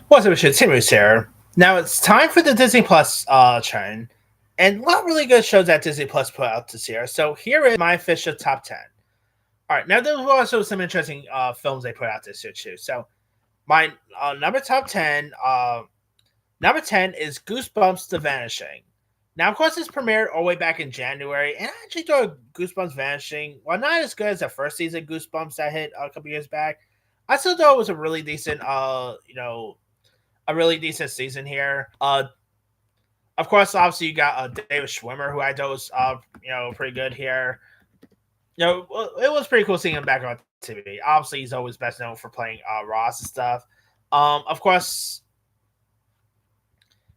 What's up, shit? Timmy's here. Now it's time for the Disney Plus trend, and a lot of really good shows that Disney Plus put out this year. So here is my official top 10. All right, now there were also some interesting films they put out this year too. So my number 10 is Goosebumps: The Vanishing. Now, of course, this premiered all the way back in January, and I actually thought Goosebumps Vanishing, while not as good as the first season of Goosebumps that hit a couple years back, I still thought it was a really decent, a really decent season here. Of course, obviously you got David Schwimmer, who I thought was pretty good here. It was pretty cool seeing him back on TV. Obviously, he's always best known for playing Ross and stuff. Of course,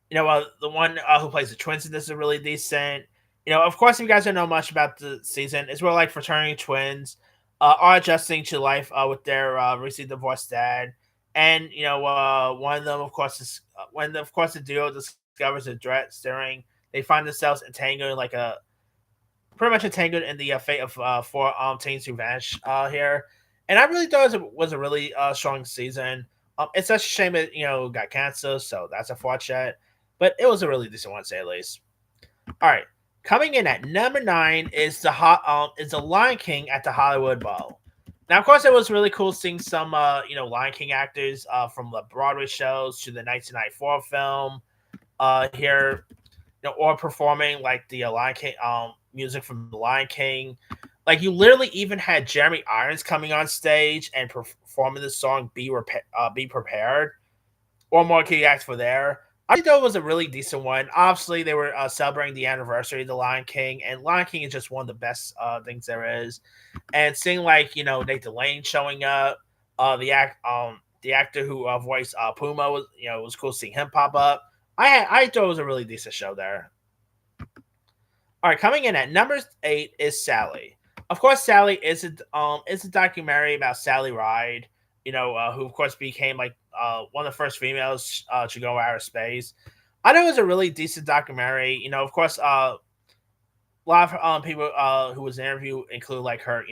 the one who plays the twins in this is really decent. Of course, if you guys don't know much about the season, it's where like fraternity twins are adjusting to life with their recently divorced dad, and one of them, of course, is of course the duo discovers a threat during they find themselves entangled like a pretty much entangled in the fate of four teens who vanish here. And I really thought it was a really strong season. It's such a shame it got canceled, so that's unfortunate. But it was a really decent one, to say at least. All right, coming in at number 9 is the Lion King at the Hollywood Bowl. Now, of course, it was really cool seeing some Lion King actors from the Broadway shows to the 1994 film here, or performing like the Lion King music from the Lion King. Like you literally even had Jeremy Irons coming on stage and performing the song Be Prepared," or more key acts for there. I think that was a really decent one. Obviously, they were celebrating the anniversary of the Lion King, and Lion King is just one of the best things there is. And seeing like Nathan Lane showing up, the actor who voiced Puma was cool seeing him pop up. I thought it was a really decent show there. All right, coming in at number 8 is Sally. Of course, Sally is a documentary about Sally Ride, who of course became like one of the first females to go outer space. I know it was a really decent documentary. Of course, a lot of people who was interviewed include like her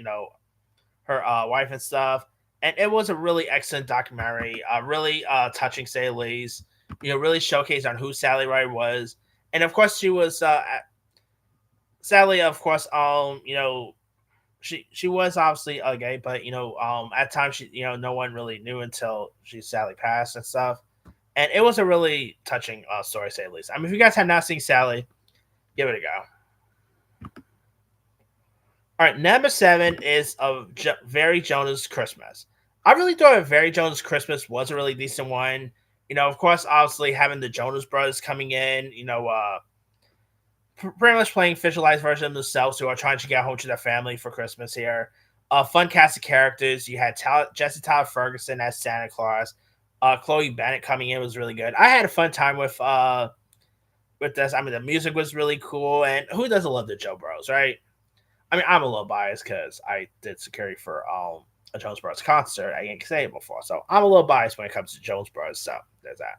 wife and stuff, and it was a really excellent documentary. Really touching, to say the least. Really showcased on who Sally Ride was, and of course she was Sally, of course, she was obviously gay, but at times she no one really knew until she sadly passed and stuff. And it was a really touching story, to say the least. I mean, if you guys have not seen Sally, give it a go. All right, number 7 is Very Jonas Christmas. I really thought Very Jonas Christmas was a really decent one. Of course, obviously having the Jonas Brothers coming in, pretty much playing fictionalized version of themselves who are trying to get home to their family for Christmas here. Fun cast of characters. You had Jesse Tyler Ferguson as Santa Claus. Chloe Bennett coming in was really good. I had a fun time with this. I mean, the music was really cool, and who doesn't love the Joe Bros, right? I mean, I'm a little biased because I did security for a Jones Brothers concert at Yankee Stadium before, so I'm a little biased when it comes to Jones Brothers. So there's that.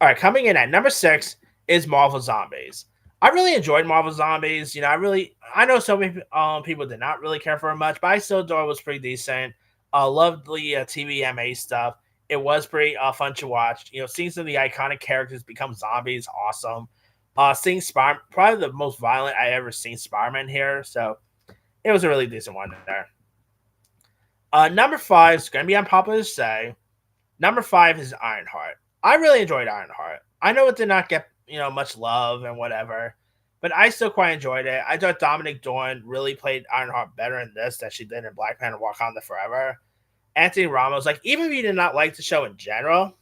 All right, coming in at number 6 is Marvel Zombies. I really enjoyed Marvel Zombies. I know so many people did not really care for it much, but I still thought it was pretty decent. Loved the TVMA stuff. It was pretty fun to watch. Seeing some of the iconic characters become zombies, awesome. Seeing Spider, probably the most violent I ever seen Spider-Man here, so it was a really decent one there. Number 5 is going to be unpopular to say. Number 5 is Ironheart. I really enjoyed Ironheart. I know it did not get much love and whatever, but I still quite enjoyed it. I thought Dominic Dorn really played Ironheart better in this than she did in Black Panther: Wakanda Forever. Anthony Ramos, like even if you did not like the show in general,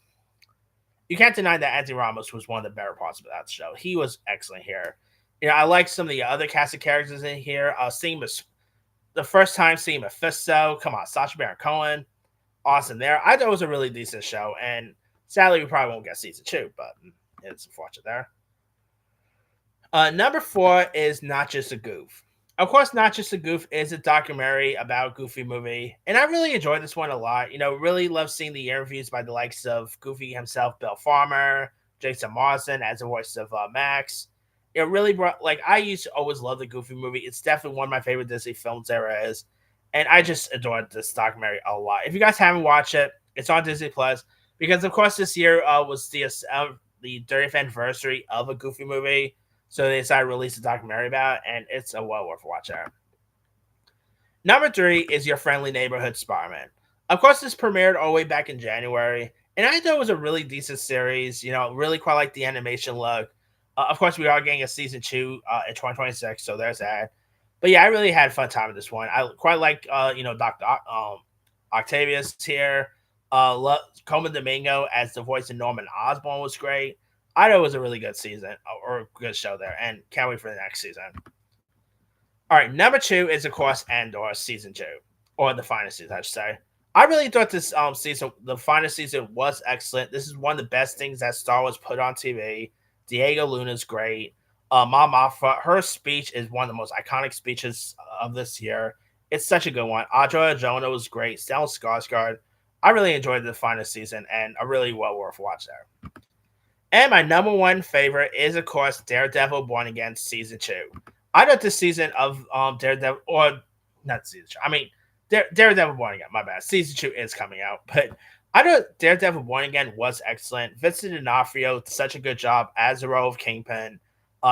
you can't deny that Anthony Ramos was one of the better parts of that show. He was excellent here. I like some of the other cast of characters in here. Seeing the first time seeing Mephisto, come on, Sacha Baron Cohen, awesome there. I thought it was a really decent show, and sadly we probably won't get season 2, but it's unfortunate there. Number 4 is Not Just a Goof. Of course, Not Just a Goof is a documentary about Goofy movie, and I really enjoyed this one a lot. Really love seeing the interviews by the likes of Goofy himself, Bill Farmer, Jason Marsden as the voice of Max. It really brought I used to always love the Goofy movie. It's definitely one of my favorite Disney films there is, and I just adored this documentary a lot. If you guys haven't watched it, it's on Disney Plus. because of course this year was the 30th anniversary of a Goofy movie, so they decided to release a documentary about it, and it's a well worth watch out. Number 3 is Your Friendly Neighborhood Spider-Man. Of course, this premiered all the way back in January, and I thought it was a really decent series. Really quite like the animation look. Of course, we are getting a season 2 in 2026, so there's that. But yeah, I really had fun time with this one. I quite like Doctor Octavius here. Coleman Domingo as the voice of Norman Osborn was great. I thought it was a really good season or a good show there, and can't wait for the next season. All right, number 2 is of course Andor season 2, or the final season, I should say. I really thought this season, the final season, was excellent. This is one of the best things that Star Wars put on TV. Diego Luna's great. Mom Mothma, her speech is one of the most iconic speeches of this year. It's such a good one. Audra Arjona was great. Stellan Skarsgård. I really enjoyed the final season, and a really well worth watch there. And my number 1 favorite is, of course, Daredevil Born Again season 2. I thought this season of Daredevil, or not season 2, I mean, Daredevil Born Again, my bad. Season 2 is coming out, but I thought Daredevil Born Again was excellent. Vincent D'Onofrio did such a good job as the role of Kingpin.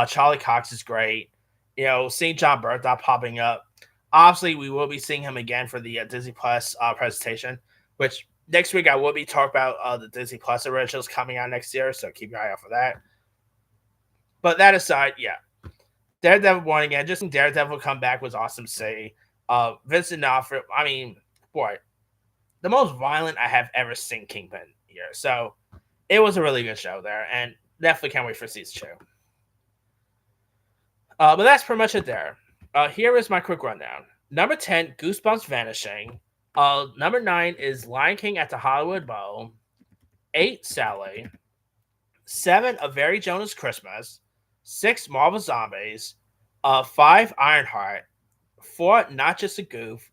Charlie Cox is great. Seeing Jon Bernthal popping up. Obviously, we will be seeing him again for the Disney Plus presentation, which next week I will be talking about the Disney Plus originals coming out next year, so keep your eye out for that. But that aside, yeah. Daredevil Born Again, just seeing Daredevil come back was awesome to see. Vincent D'Onofrio, I mean, boy, the most violent I have ever seen Kingpin here. So it was a really good show there, and definitely can't wait for season 2. But that's pretty much it there. Here is my quick rundown. Number 10, Goosebumps Vanishing. Number 9 is Lion King at the Hollywood Bowl. 8, Sally. 7, A Very Jonas Christmas. 6, Marvel Zombies. 5, Ironheart. 4, Not Just a Goof.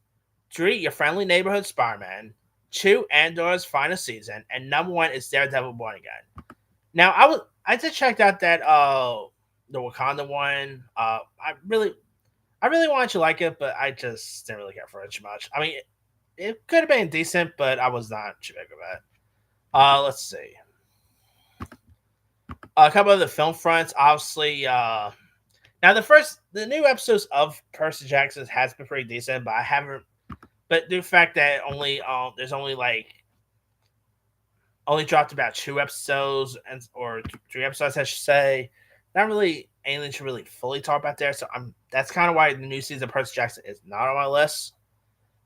3, Your Friendly Neighborhood Spider-Man. 2, Andor's final season. And number 1 is Daredevil Born Again. Now, I just checked out that the Wakanda one. I really wanted to like it, but I just didn't really care for it too much. I mean, it could have been decent, but I was not too big of it. Let's see. A couple of the film fronts, obviously. Now the new episodes of Percy Jackson has been pretty decent, but I haven't. But the fact that there's only dropped about 2 episodes or 3 episodes, I should say. Not really anything to really fully talk about there. So that's kind of why the new season of Percy Jackson is not on my list.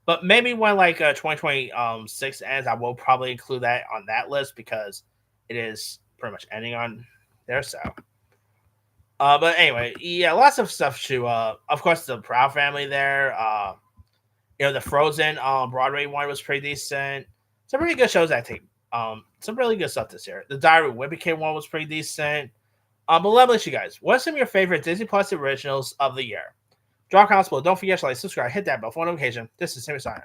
But maybe when 2026 ends, I will probably include that on that list because it is pretty much ending on there. So, but anyway, yeah, lots of stuff to. Of course, the Proud Family there. The Frozen Broadway one was pretty decent. Some pretty good shows, I think. Some really good stuff this year. The Diary of Wimpy Kid one was pretty decent. But let me let you guys. What are some of your favorite Disney Plus originals of the year? Drop comments below. Don't forget to like, subscribe, hit that bell for notification. This is Sammy signing.